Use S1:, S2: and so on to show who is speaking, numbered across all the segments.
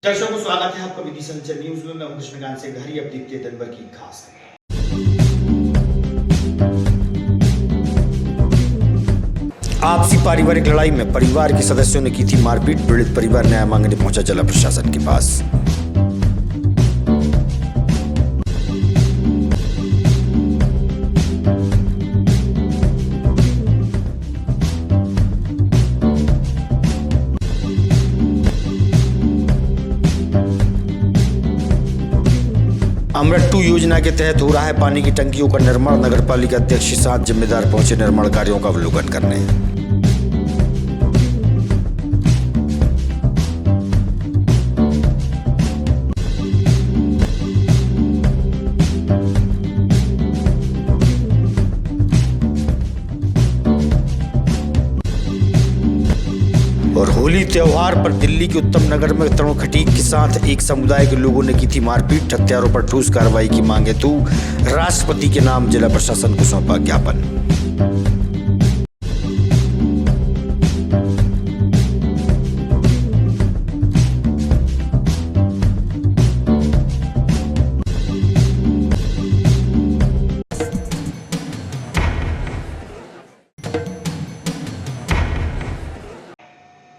S1: दर्शकों को स्वागत है आपका विधि संचर न्यूज में। मैं हूं कृष्णकांत से घरी। अब देखते हैं दिन भर की खास खबरें। आपसी पारिवारिक लड़ाई में परिवार के सदस्यों ने की थी मारपीट। पीड़ित परिवार न्याय मांगने पहुंचा जिला प्रशासन के पास। अमृत 2 योजना के तहत हो रहा है पानी की टंकियों का निर्माण। नगर पालिका अध्यक्ष के साथ जिम्मेदार पहुंचे निर्माण कार्यों का अवलोकन करने। और होली त्योहार पर दिल्ली के उत्तम नगर में तरुण खटीक के साथ एक समुदाय के लोगों ने की थी मारपीट। हत्यारों पर ठोस कार्रवाई की मांगे तो राष्ट्रपति के नाम जिला प्रशासन को सौंपा ज्ञापन।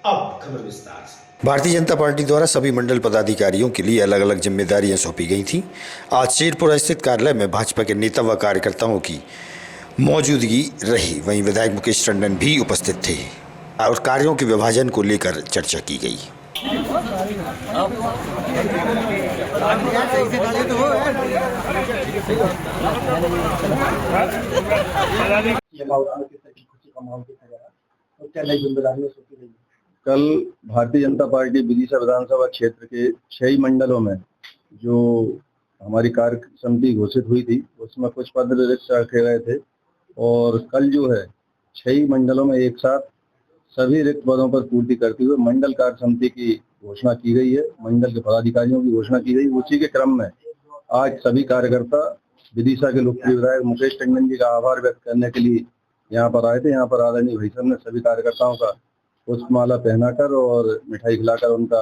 S1: अब खबर विस्तार से। भारतीय जनता पार्टी द्वारा सभी मंडल पदाधिकारियों के लिए अलग अलग जिम्मेदारियां सौंपी गई थी। आज शेरपुरा स्थित कार्यालय में भाजपा के नेता व कार्यकर्ताओं की मौजूदगी रही। वहीं विधायक मुकेश टंडन भी उपस्थित थे और कार्यों के विभाजन को लेकर चर्चा की गई।
S2: कल भारतीय जनता पार्टी विदिशा विधानसभा क्षेत्र के 6 मंडलों में जो हमारी कार्य समिति घोषित हुई थी उसमें कुछ पद रिक्त रखे गए थे और कल जो है 6 मंडलों में एक साथ सभी रिक्त पदों पर पूर्ति करते हुए मंडल कार्य समिति की घोषणा की गई है। मंडल के पदाधिकारियों की घोषणा की गई। उसी के क्रम में आज सभी कार्यकर्ता विदिशा के लोकप्रिय विधायक मुकेश टंडन जी का आभार व्यक्त करने के लिए यहाँ पर आए थे। यहाँ पर आदरणीय भाई साहब ने सभी कार्यकर्ताओं का पुष्पमाला पहनाकर और मिठाई खिलाकर उनका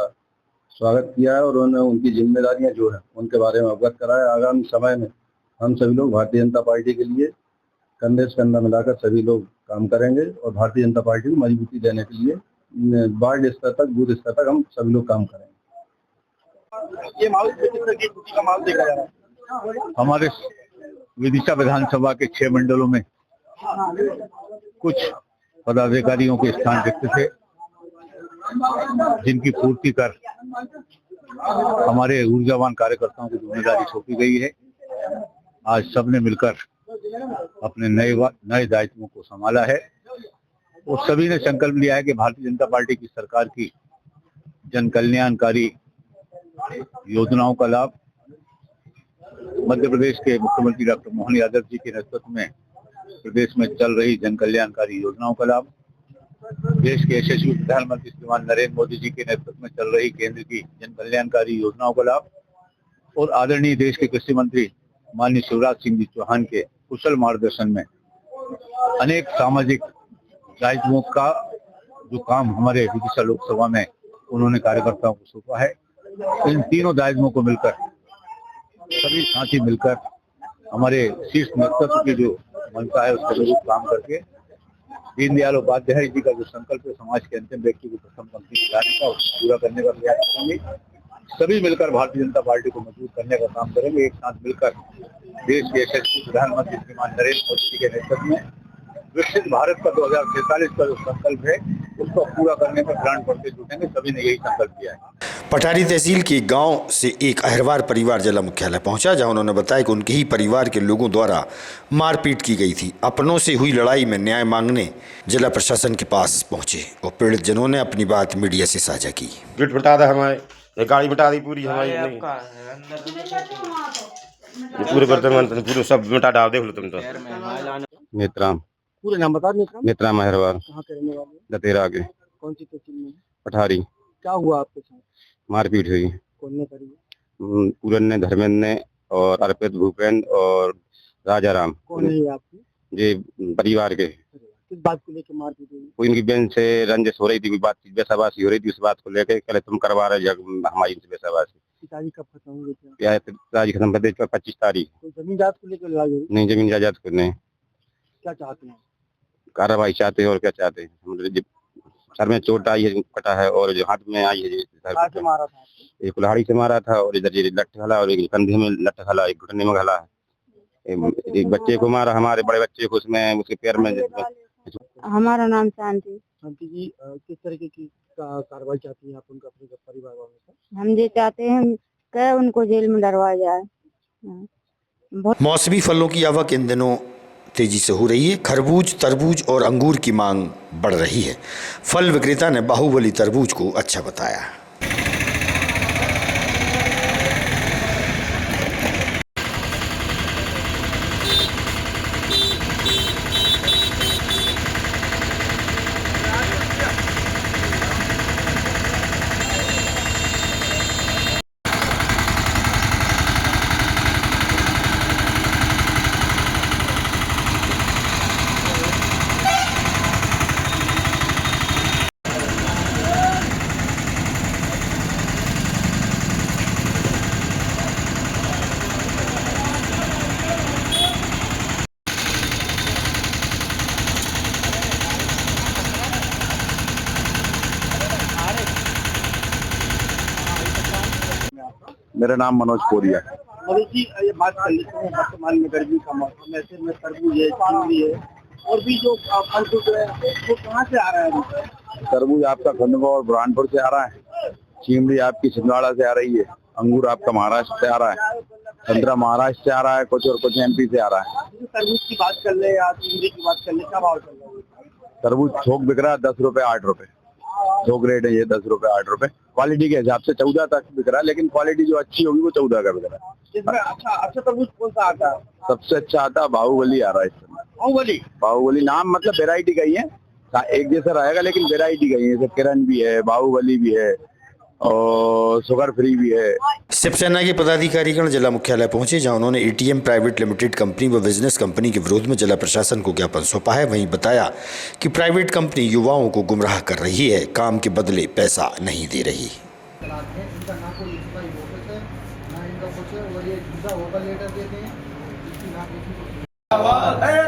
S2: स्वागत किया है और उन्होंने उनकी जिम्मेदारियां जो है उनके बारे में अवगत कराया। आगामी समय में हम सभी लोग भारतीय जनता पार्टी के लिए कंधे से कंधा मिलाकर सभी लोग काम करेंगे और भारतीय जनता पार्टी को मजबूती देने के लिए वार्ड स्तर तक, बूथ स्तर तक हम सभी लोग काम करेंगे।
S3: ये माहौल का माहौल देखा जा रहा है।
S2: हमारे विदिशा विधानसभा के 6 मंडलों में कुछ पदाधिकारियों के स्थान रिक्त थे जिनकी पूर्ति कर हमारे ऊर्जावान कार्यकर्ताओं की जिम्मेदारी सौंपी गई है। आज सबने मिलकर अपने नए दायित्वों को संभाला है और सभी ने संकल्प लिया है कि भारतीय जनता पार्टी की सरकार की जन कल्याणकारी योजनाओं का लाभ मध्य प्रदेश के मुख्यमंत्री डॉक्टर मोहन यादव जी के नेतृत्व में प्रदेश में चल रही जन कल्याणकारी योजनाओं का लाभ, देश के यशस्वी प्रधानमंत्री श्रीमान नरेंद्र मोदी जी के नेतृत्व में चल रही केंद्र की जन कल्याणकारी योजनाओं का लाभ और आदरणीय देश के कृषि मंत्री माननीय शिवराज सिंह जी चौहान के कुशल मार्गदर्शन में अनेक सामाजिक दायित्वों का जो काम हमारे विदिशा लोकसभा में उन्होंने कार्यकर्ताओं को सौंपा है। इन तीनों दायित्वों को मिलकर सभी साथी मिलकर हमारे शीर्ष नेतृत्व की जो मनसा है उसके अनुरूप काम करके दीनदयाल उपाध्याय जी का जो संकल्प है समाज के अंतिम व्यक्ति को प्रथम पंक्ति दिलाने का उसको पूरा करने का प्रयास करेंगे। सभी मिलकर भारतीय जनता पार्टी को मजबूत करने का काम करेंगे। एक साथ मिलकर देश के यशस्वी प्रधानमंत्री श्रीमान नरेंद्र मोदी जी के नेतृत्व में विकसित भारत का 2047 का जो संकल्प है उसको पूरा करने में प्राण पड़ के जुटेंगे। सभी ने यही संकल्प किया है।
S1: पठारी तहसील के गांव से एक अहिरवार परिवार जिला मुख्यालय पहुंचा, जहां उन्होंने बताया कि उनके ही परिवार के लोगों द्वारा मारपीट की गई थी। अपनों से हुई लड़ाई में न्याय मांगने जिला प्रशासन के पास पहुंचे और पीड़ित जनों ने अपनी बात मीडिया से साझा की।
S4: बता दा हमारे गाड़ी बता दी पूरी हमारी पूरे बर्तन पूरे सब मिटा डाल देख लो तुम तो।
S2: नेत्राम,
S3: पूरा नाम बता।
S2: नेत्राम अहिरवार,
S3: कहाँ के रहने वाले?
S2: दतेरा के।
S3: कौन सी तहसील में?
S2: पठारी।
S3: क्या हुआ आपके साथ?
S2: मारपीट हुई।
S3: कौन ने करी?
S2: पूरन ने, धर्मेंद्र ने और अर्पित, भूपेंद्र और राजाराम।
S3: कौन है आपके?
S2: ये परिवार के
S3: किस बात को लेकर मारपीट हुई?
S4: कोई इनकी बहन से रंजिश हो रही थी, कोई बात बेसाबासी हो रही थी, उस बात को लेकर कहले तुम करवा रहे हो हमारी इनसे बेसाबासी।
S3: पिताजी कब खत्म हुए थे?
S4: पिताजी खत्म कर दे 25 तारीख।
S3: तो जमीन जायदाद को लेकर लड़ाई हुई?
S4: नहीं, जमीन जायदाद को नहीं,
S3: क्या चाहते हैं?
S4: कार्रवाई चाहते हैं और क्या चाहते हैं। हम सर में चोट आई है, कटा है, और जो हाथ में आई है,
S3: कहाँ से मारा था?
S4: एक कुल्हाड़ी से मारा था, और इधर ये लठ खला, और एक कंधे में लठ खला, एक घुटने में खला है। एक बच्चे को मारा, हमारे बड़े बच्चे को, उसमें उसके पैर में।
S5: हमारा नाम शांति।
S3: शांति जी, किस तरीके की कार्रवाई चाहती हैं आप उनका अपने परिवार वालों से?
S5: हम ये चाहते हैं कि उनको जेल में डरवाया जाए।
S1: मौसमी फलों की आवक इन दिनों तेजी से हो रही है। खरबूज, तरबूज और अंगूर की मांग बढ़ रही है। फल विक्रेता ने बाहुबली तरबूज को अच्छा बताया।
S2: मेरा नाम मनोज कोरिया।
S3: मनोज जी, ये बात कर लेते हैं, वर्तमान में गर्मी का मौसम है, ऐसे में तरबूज है, चिंगड़ी है और भी जो फल फ्रूट है वो कहाँ से आ रहा है?
S2: तरबूज आपका खंडवा और बुरहानपुर से आ रहा है, चिमड़ी आपकी छिंदवाड़ा से आ रही है, अंगूर आपका महाराष्ट्र से आ रहा है, संतरा महाराष्ट्र से आ रहा है, कुछ और कुछ MP से आ रहा है।
S3: तरबूज की बात कर ले या चिंगड़ी की बात कर ले, क्या भाव चल रहा है?
S2: तरबूज थोक बिक रहा है 10 रुपए 8 रुपए, थोक रेट है ये 10 रुपए 8 रुपए। क्वालिटी के हिसाब से 14 तक बिक रहा है, लेकिन क्वालिटी जो अच्छी होगी वो 14 का बिक रहा है।
S3: इसमें अच्छा तरबूज कौन सा आता है?
S2: सबसे अच्छा आता है बाहुबली आ रहा है इस समय। बाहुबली नाम मतलब वेराइटी का ही है, एक जैसा रहेगा लेकिन वेराइटी का ही है। जैसे किरण भी है, बाहुबली भी है और शुगर फ्री भी है।
S1: शिवसेना के पदाधिकारीगण जिला मुख्यालय पहुंचे, जहां उन्होंने ATM प्राइवेट लिमिटेड कंपनी व बिजनेस कंपनी के विरोध में जिला प्रशासन को ज्ञापन सौंपा है। वहीं बताया कि प्राइवेट कंपनी युवाओं को गुमराह कर रही है, काम के बदले पैसा नहीं दे रही।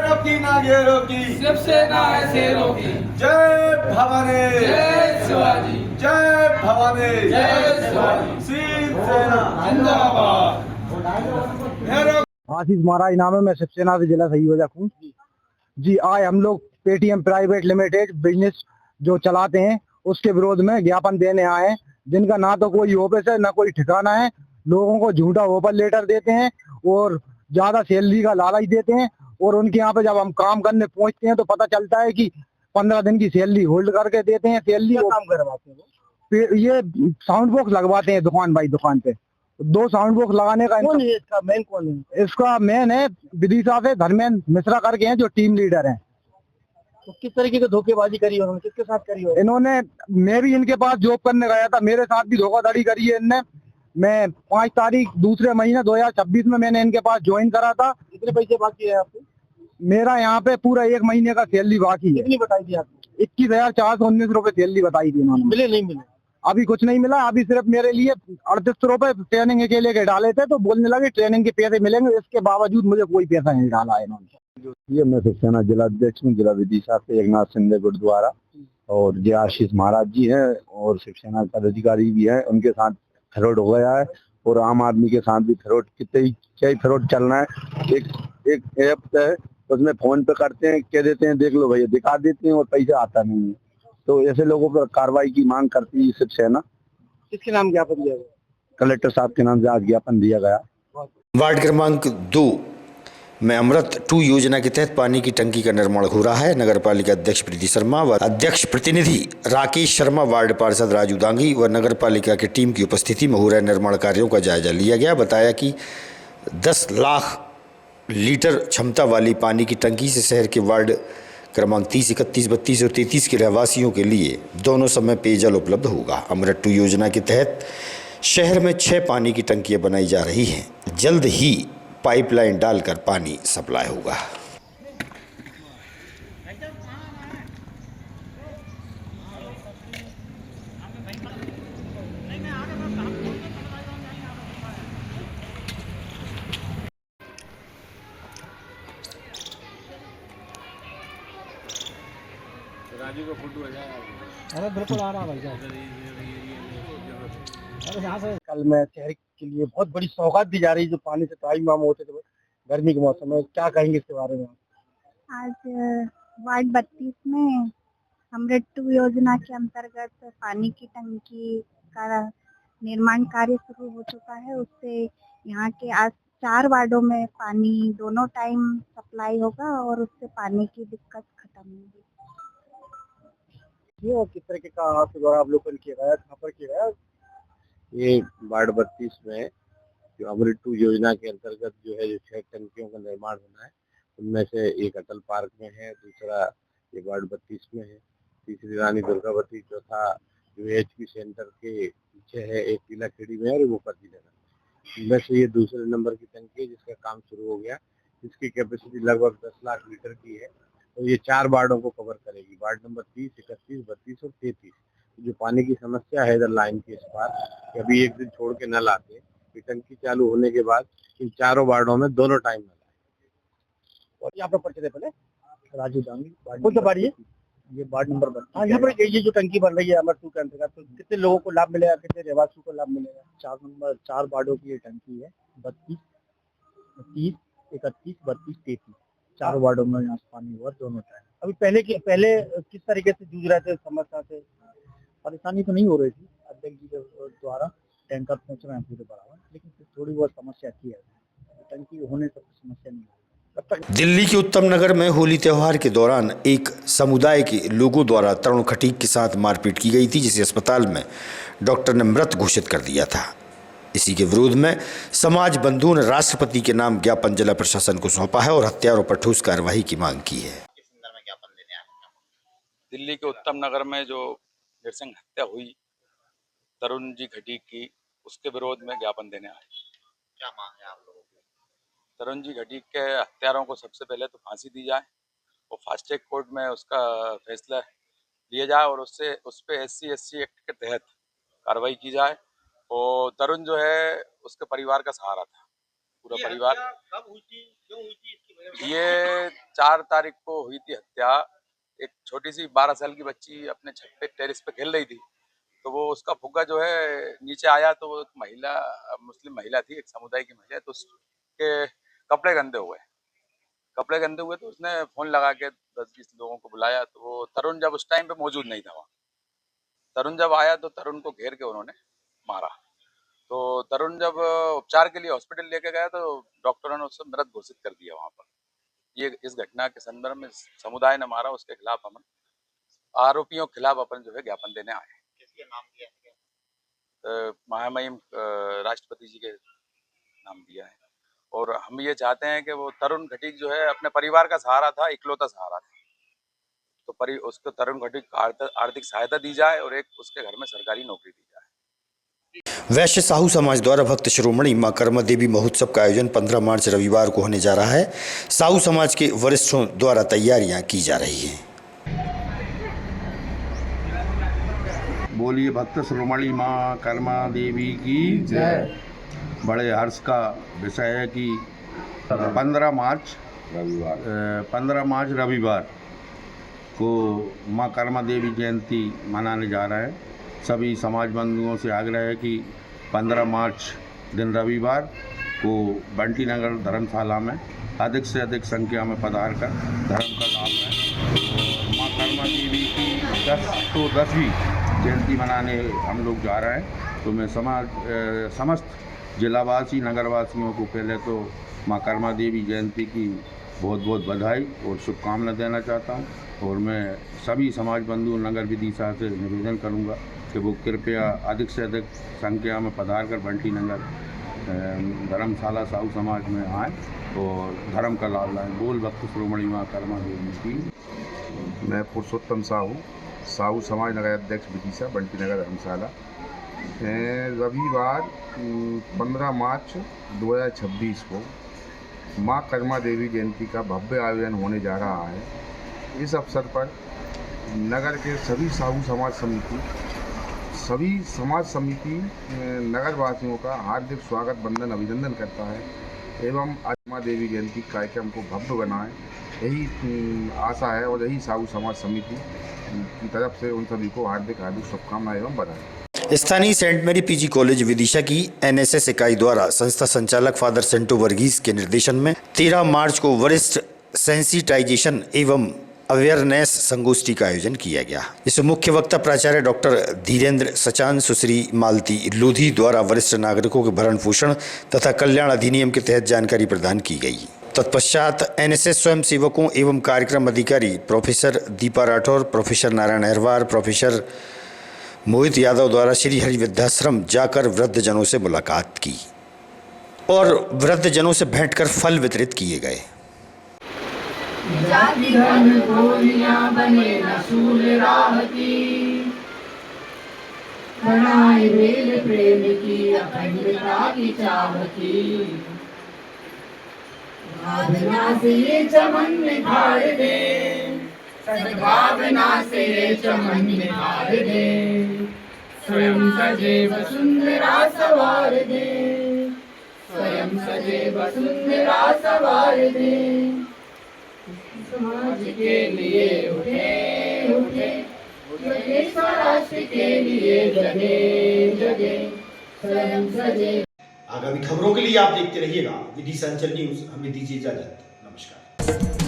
S6: रोकी ना ये रोकी, शिवसेना ऐसे रोकी। जय भवानी, जय शिवाजी, जय भवानी, जय शिवाजी, शिवसेना जिंदाबाद।
S3: आशीष महाराज नाम है, मैं शिवसेना से जिला संयोजक हूँ जी। आज हम लोग पेटीएम प्राइवेट लिमिटेड बिजनेस जो चलाते हैं उसके विरोध में ज्ञापन देने आए हैं, जिनका ना तो कोई ऑफिस है ना कोई ठिकाना है। लोगों को झूठा ऑफर लेटर देते हैं और ज्यादा सैलरी का लालच देते हैं, और उनके यहाँ पे जब हम काम करने पहुंचते हैं तो पता चलता है कि 15 दिन की सैलरी होल्ड करके देते हैं। सैलरी काम करवाते हैं, ये साउंड बॉक्स लगवाते हैं दुकान बाई दुकान पे। 2 साउंड बॉक्स लगाने का कौन है? इसका मेन कौन है? इसका मेन है विदिशा से धर्मेंद्र मिश्रा करके हैं, जो टीम लीडर हैं। तो किस तरीके की धोखेबाजी करी उन्होंने, किसके साथ करी? इन्होंने, मैं भी इनके पास जॉब करने गया था, मेरे साथ भी धोखाधड़ी करी है इनने। मैं 5 तारीख दूसरे महीने 2026 में मैंने इनके पास ज्वाइन करा था। कितने पैसे बाकी है आपके? मेरा यहाँ पे पूरा 1 महीने का सैलरी बाकी है। कितनी बताई थी आपने? 21,419 रुपए सैलरी बताई थी उन्होंने। मिले नहीं मिले? अभी कुछ नहीं मिला। अभी सिर्फ मेरे लिए 38 रुपए ट्रेनिंग के लिए डाले थे, तो बोलने लगे ट्रेनिंग के पैसे मिलेंगे। इसके बावजूद मुझे कोई पैसा नहीं डाला है इन्होंने।
S2: ये मैं शिवसेना जिला अध्यक्ष हूँ, जिला विदिशा से एकनाथ सिंधे गुरुद्वारा, और ये आशीष महाराज जी है और शिवसेना पदाधिकारी भी है। उनके साथ फ्रॉड हो गया है, और आम आदमी के साथ भी फ्रॉड, कई फ्रॉड चल रहा है। एक ऐप है, उसमें फोन पे करते हैं, कह देते हैं देख लो भैया, दिखा देते हैं और पैसा आता नहीं है। तो ऐसे लोगों पर कार्रवाई की मांग करती है शिवसेना।
S3: किसके नाम ज्ञापन दिया गया?
S2: कलेक्टर साहब के नाम से आज ज्ञापन दिया गया।
S1: वार्ड क्रमांक 2 में अमृत 2 योजना के तहत पानी की टंकी का निर्माण हो रहा है। नगर पालिका अध्यक्ष प्रीति शर्मा व अध्यक्ष प्रतिनिधि राकेश शर्मा, वार्ड पार्षद राजू दांगी व नगर पालिका की टीम की उपस्थिति में हो रहे निर्माण कार्यों का जायजा लिया गया। बताया कि 10 लाख लीटर क्षमता वाली पानी की टंकी से शहर के वार्ड क्रमांक 30, 31, 32 और 33 के रहवासियों के लिए दोनों समय पेयजल उपलब्ध होगा। अमृत 2 योजना के तहत शहर में 6 पानी की टंकियां बनाई जा रही हैं। जल्द ही पाइपलाइन डालकर पानी सप्लाई होगा।
S3: अरे बिल्कुल आ रहा भाई साहब। अरे यहाँ से कल में शहर के लिए बहुत बड़ी सौगात दी जा रही है जो पानी से त्राहिमाम होते थे गर्मी के मौसम में, क्या कहेंगे इसके बारे में?
S5: आज वार्ड 32 में अमृत 2 योजना के अंतर्गत पानी की टंकी का निर्माण कार्य शुरू हो चुका है। उससे यहाँ के आज 4 वार्डों में पानी दोनों टाइम सप्लाई होगा और उससे पानी की दिक्कत खत्म होगी।
S3: ये किस तरीके का आपके द्वारा अवलोकन किया गया, कहाँ पर किया गया?
S2: ये वार्ड 32 में जो अमृत 2 योजना के अंतर्गत जो है जो 6 टंकियों का निर्माण होना है, उनमें से एक अटल पार्क में है, दूसरा ये वार्ड 32 में है, तीसरी रानी दुर्गावती, चौथा UHP सेंटर के पीछे है, एक टीला खेड़ी में और मुखर्जी नगर। इनमें से ये दूसरे नंबर की टंकी है जिसका काम शुरू हो गया, जिसकी कैपेसिटी लगभग 10 लाख लीटर की है। तो ये 4 वार्डों को कवर करेगी, वार्ड नंबर 30, 31, 32 और 33। जो पानी की समस्या है इधर लाइन के इस पार, कि अभी एक दिन छोड़ के नल आते, ये टंकी चालू होने के बाद इन 4 वार्डों में दोनों टाइम नल आए।
S3: और यहाँ पर परिचय दे पहले राजू दांगी,
S2: कौन सा वार्ड
S3: ये वार्ड नंबर 32। हाँ, यहाँ पर ये जो टंकी बन रही है अमृत 2 के अंतर्गत, तो कितने लोगों को लाभ मिलेगा, कितने रहवासियों को लाभ मिलेगा? 4 वार्डों की ये टंकी है, 32, 30, 31, 32, 33, 4 वार्डों में यहाँ से पानी हुआ दोनों टाइम। अभी पहले किस तरीके से जूझ रहे थे समस्या से? परेशानी तो नहीं हो रही थी, अध्यक्ष जी के द्वारा टैंकर पहुंच रहे हैं पूरे बराबर, लेकिन थोड़ी बहुत समस्या थी। टंकी होने तक समस्या नहीं है।
S1: दिल्ली के उत्तम नगर में होली त्योहार के दौरान एक समुदाय के लोगों द्वारा तरुण खटीक के साथ मारपीट की गई थी, जिसे अस्पताल में डॉक्टर ने मृत घोषित कर दिया था। इसी के विरोध में समाज बंधुओं ने राष्ट्रपति के नाम ज्ञापन जिला प्रशासन को सौंपा है और हत्यारों पर ठोस कार्रवाई की मांग की है।
S7: दिल्ली के उत्तम नगर में जो नृशंस हत्या हुई तरुण जी खटीक की, उसके विरोध में ज्ञापन देने आए।
S4: क्या मांग है आप लोगों की?
S7: तरुण जी खटीक के हत्यारों को सबसे पहले तो फांसी दी जाए और फास्ट ट्रैक कोर्ट में उसका फैसला लिया जाए और उस पे SC/ST एक्ट के तहत कार्रवाई की जाए। और तरुण जो है उसके परिवार का सहारा था, पूरा परिवार।
S4: कब हुई थी, क्यों हुई थी, इसकी वजह
S7: ये 4 तारीख को हुई थी हत्या। एक छोटी सी 12 साल की बच्ची अपने छत पे टेरेस पे खेल रही थी, तो वो उसका फुग्गा जो है नीचे आया, तो वो एक महिला, मुस्लिम महिला थी, एक समुदाय की महिला, तो उसके कपड़े गंदे हुए तो उसने फोन लगा के 10-20 लोगों को बुलाया। तो वो तरुण जब उस टाइम पे मौजूद नहीं था वहाँ, तरुण जब आया तो तरुण को घेर के उन्होंने मारा। तो तरुण जब उपचार के लिए हॉस्पिटल लेके गया तो डॉक्टरों ने उसे मृत घोषित कर दिया वहाँ पर। ये इस घटना के संदर्भ में समुदाय ने मारा, उसके खिलाफ हम आरोपियों के खिलाफ अपन जो है ज्ञापन देने आए।
S4: किसके नाम किया?
S7: महामहिम राष्ट्रपति जी के नाम दिया है। और हम ये चाहते हैं कि वो तरुण खटीक जो है अपने परिवार का सहारा था, इकलौता सहारा था, तो उसको तरुण खटीक को आर्थिक सहायता दी जाए और एक उसके घर में सरकारी नौकरी दी जाए।
S1: वैश्य साहू समाज द्वारा भक्त शिरोमणि मां कर्मा देवी महोत्सव का आयोजन 15 मार्च रविवार को होने जा रहा है। साहू समाज के वरिष्ठों द्वारा तैयारियां की जा रही हैं।
S8: बोलिए भक्त शिरोमणि मां कर्मा देवी की जय। बड़े हर्ष का विषय है कि 15 मार्च रविवार को मां कर्मा देवी जयंती मनाने जा रहे हैं। सभी समाज बंधुओं से आग्रह है कि 15 मार्च दिन रविवार को बंटी नगर धर्मशाला में अधिक से अधिक संख्या में पधार कर धर्म का लाभ लें। मां कर्मा देवी की 10वीं जयंती मनाने हम लोग जा रहे हैं। तो मैं समस्त जिलावासी नगरवासियों को पहले तो मां कर्मा देवी जयंती की बहुत बहुत बधाई और शुभकामना देना चाहता हूं। और मैं सभी समाज बंधु नगर विदिशा से निवेदन करूंगा कि वो कृपया अधिक से अधिक संख्या में पधार कर बंटी नगर धर्मशाला साहू समाज में आएँ और धर्म का लाभ लाएँ। बोल भक्त शिरोमणि मां कर्मा देवी की।
S9: मैं पुरुषोत्तम साहू समाज नगर अध्यक्ष विदिशा बंटी नगर धर्मशाला। रविवार 15 मार्च 2026 को मां कर्मा देवी जयंती का भव्य आयोजन होने जा रहा है। इस अवसर पर नगर के सभी साहू समाज समिति नगरवासियों का हार्दिक स्वागत, वंदन, अभिनंदन करता है एवं कर्मा देवी जयंती कार्यक्रम को भव्य बनाएं यही आशा है और यही साहू समाज समिति की तरफ से उन सभी को हार्दिक हार्दिक शुभकामनाएं एवं बधाई।
S1: स्थानीय सेंट मेरी पीजी कॉलेज विदिशा की एनएसएस इकाई द्वारा संस्था संचालक फादर सेंटो वर्गीस के निर्देशन में 13 मार्च को वरिष्ठ सेंसिटाइजेशन एवं अवेयरनेस संगोष्ठी का आयोजन किया गया। इस मुख्य वक्ता प्राचार्य डॉक्टर धीरेन्द्र सचान सुश्री मालती लोधी द्वारा वरिष्ठ नागरिकों के भरण पोषण तथा कल्याण अधिनियम के तहत जानकारी प्रदान की गई। तत्पश्चात एनएसएस स्वयं सेवकों एवं कार्यक्रम अधिकारी professor Deepa Rathore, professor Narayan Ahirwar, professor Mohit Yadav द्वारा श्री हरि वृद्धाश्रम जाकर वृद्धजनों से मुलाकात की और वृद्धजनों से भेंट कर फल वितरित किए गए।
S10: जाति धर्म गोलियां बने रसूल राह की, बनाए रेल प्रेम की अखंडता की चाह की, भावना से ये चमन निखार दे, सद्भावना से ये चमन निखार दे, स्वयं सजे वसुंधरा सवार दे, स्वयं सजे वसुंधरा सवार दे। समाज के लिए उठे उठे, देश और राष्ट्र के लिए जगे जगे, स्वयं सजे।
S1: आगामी खबरों के लिए आप देखते रहिएगा विदिशा अंचल न्यूज। हमें दीजिए इजाजत। नमस्कार।